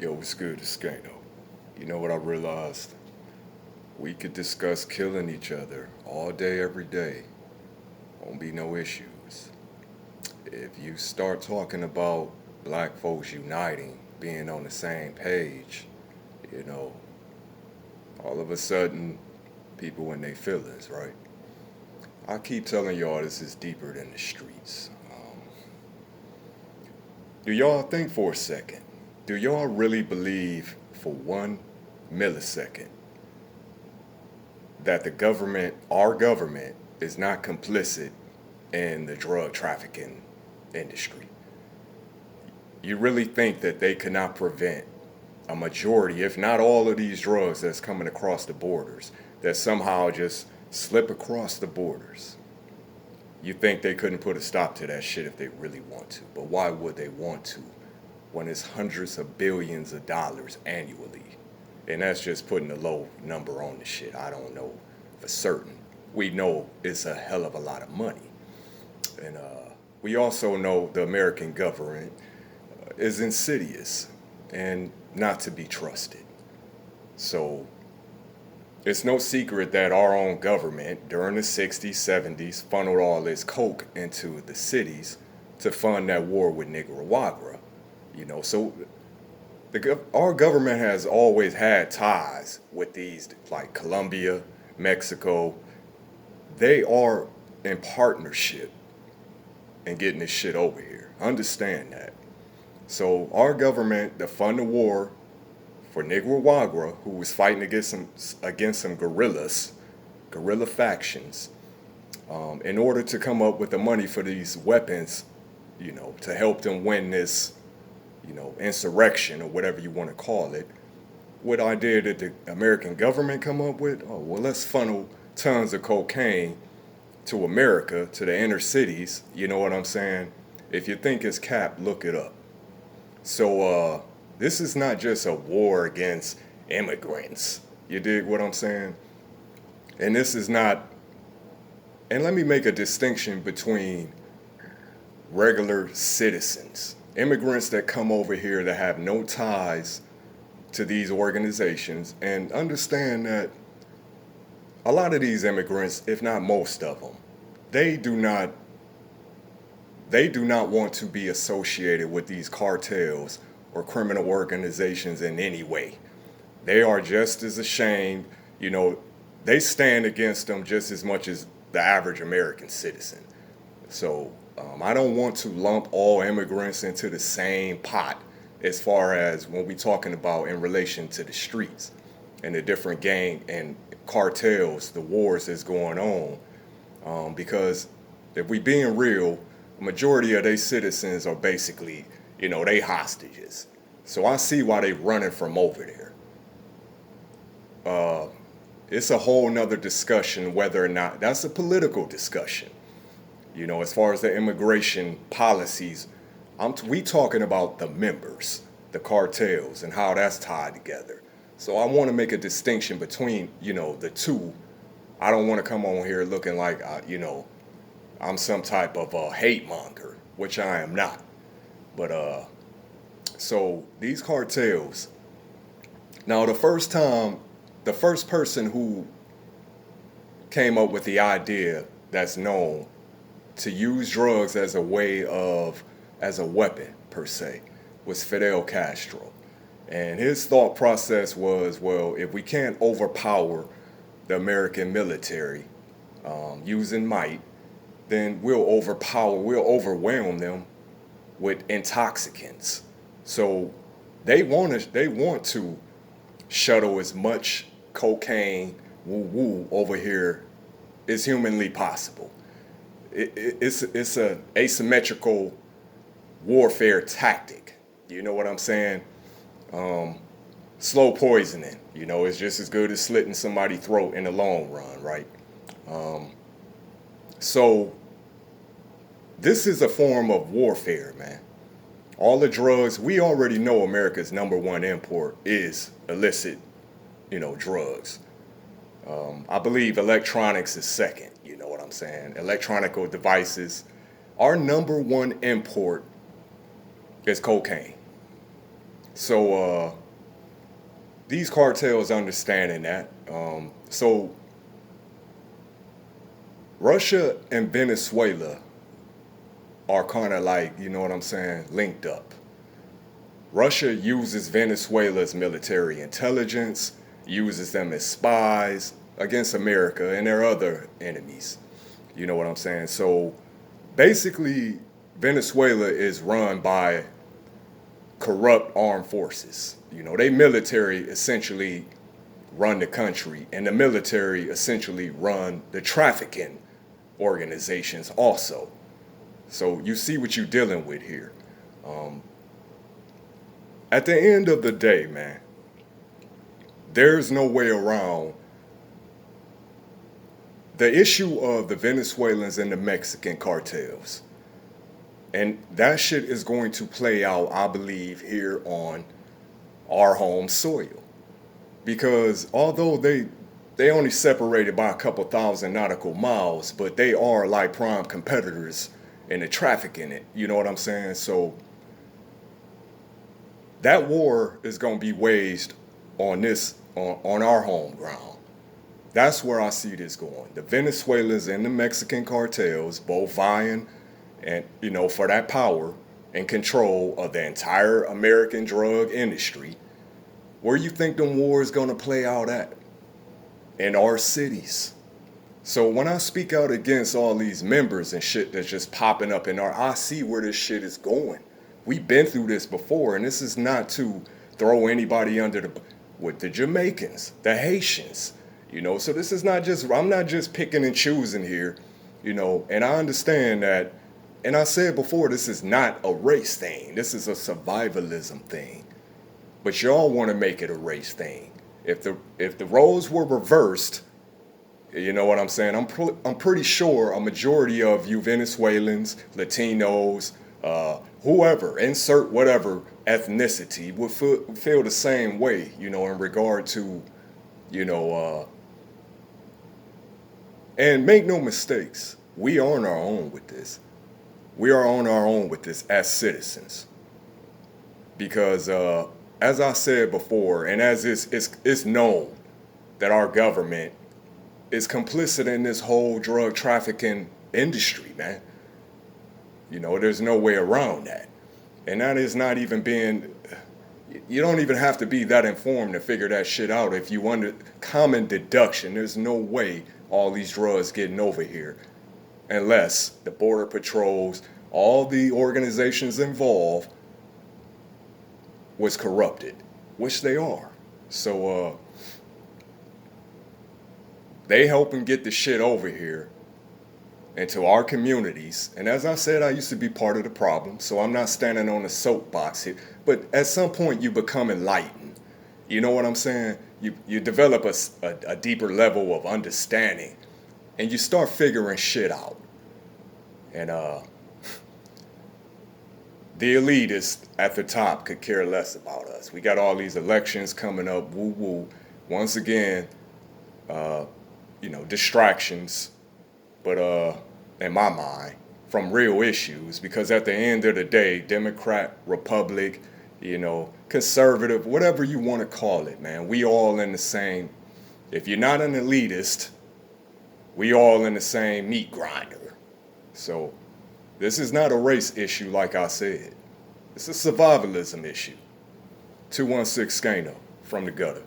Yo, what's good? It's Skano. You know what I realized? We could discuss killing each other all day, every day. Won't be no issues. If you start talking about black folks uniting, being on the same page, you know, all of a sudden, people in their feelings, right? I keep telling y'all this is deeper than the streets. Do y'all think for a second? Do y'all really believe for 1 millisecond that the government, our government, is not complicit in the drug trafficking industry? You really think that they cannot prevent a majority, if not all of these drugs that's coming across the borders, that somehow just slip across the borders? You think they couldn't put a stop to that shit if they really want to. But why would they want to when it's hundreds of billions of dollars annually? And that's just putting a low number on the shit. I don't know for certain. We know it's a hell of a lot of money. And we also know the American government is insidious and not to be trusted. So it's no secret that our own government during the 60s, 70s funneled all this coke into the cities to fund that war with Nicaragua. So our government has always had ties with these, like Colombia, Mexico. They are in partnership in getting this shit over here. Understand that. So our government to fund the war for Nicaragua, who was fighting against some guerrilla factions, in order to come up with the money for these weapons, to help them win this, insurrection or whatever you want to call it. What idea did the American government come up with? Oh, well, let's funnel tons of cocaine to America, to the inner cities. You know what I'm saying? If you think it's cap, look it up. So this is not just a war against immigrants. You dig what I'm saying? And this is not, and let me make a distinction between regular citizens, immigrants that come over here that have no ties to these organizations, and understand that a lot of these immigrants, if not most of them, they do not want to be associated with these cartels or criminal organizations in any way. They are just as ashamed, they stand against them just as much as the average American citizen. So I don't want to lump all immigrants into the same pot as far as when we're talking about in relation to the streets and the different gang and cartels, the wars that's going on. Because if we being real, a majority of their citizens are basically, they hostages. So I see why they running from over there. It's a whole nother discussion whether or not that's a political discussion. As far as the immigration policies, we talking about the members, the cartels, and how that's tied together. So I want to make a distinction between, the two. I don't want to come on here looking like, I'm some type of hate monger, which I am not. But so these cartels. Now, the first person who came up with the idea that's known to use drugs as a weapon per se, was Fidel Castro. And his thought process was, well, if we can't overpower the American military using might, then we'll overwhelm them with intoxicants. So they want to shuttle as much cocaine, woo over here as humanly possible. It's a asymmetrical warfare tactic. You know what I'm saying? Slow poisoning. It's just as good as slitting somebody's throat in the long run, right? So this is a form of warfare, man. All the drugs, we already know America's number one import is illicit, drugs. I believe electronics is second, you know what I'm saying? Electronic devices. Our number one import is cocaine. So these cartels understanding that. So Russia and Venezuela are kind of like, you know what I'm saying, linked up. Russia uses Venezuela's military intelligence, uses them as spies against America and their other enemies. You know what I'm saying? So basically, Venezuela is run by corrupt armed forces. You know, they military essentially run the country, and the military essentially run the trafficking organizations also. So you see what you're dealing with here. Um, at the end of the day, man, there's no way around the issue of the Venezuelans and the Mexican cartels. And that shit is going to play out, I believe, here on our home soil. Because although they only separated by a couple thousand nautical miles, but they are like prime competitors in the trafficking it. You know what I'm saying? So that war is going to be waged on our home ground. That's where I see this going. The Venezuelans and the Mexican cartels both vying and for that power and control of the entire American drug industry. Where you think the war is going to play out at? In our cities. So when I speak out against all these members and shit that's just popping up I see where this shit is going. We've been through this before, and this is not to throw anybody under with the Jamaicans, the Haitians, so this is not just, I'm not just picking and choosing here, and I understand that, and I said before, this is not a race thing. This is a survivalism thing. But y'all want to make it a race thing. If the roles were reversed, you know what I'm saying? I'm pretty sure a majority of you Venezuelans, Latinos, whoever, insert whatever ethnicity, would feel the same way, in regard to, and make no mistakes, we are on our own with this. We are on our own with this as citizens. Because, as I said before, and as it's known that our government is complicit in this whole drug trafficking industry, man. There's no way around that. And that is not even you don't even have to be that informed to figure that shit out. If you under common deduction, there's no way all these drugs getting over here unless the border patrols, all the organizations involved was corrupted, which they are. So they helping get the shit over here into our communities. And as I said, I used to be part of the problem, so I'm not standing on a soapbox here. But at some point, you become enlightened. You know what I'm saying? You develop a deeper level of understanding, and you start figuring shit out. And the elitists at the top could care less about us. We got all these elections coming up, woo-woo. Once again, distractions, but in my mind, from real issues, because at the end of the day, Democrat, Republic, conservative, whatever you want to call it, man, we all in the same, if you're not an elitist, we all in the same meat grinder. So this is not a race issue, like I said. It's a survivalism issue. 216 Skano from the gutter.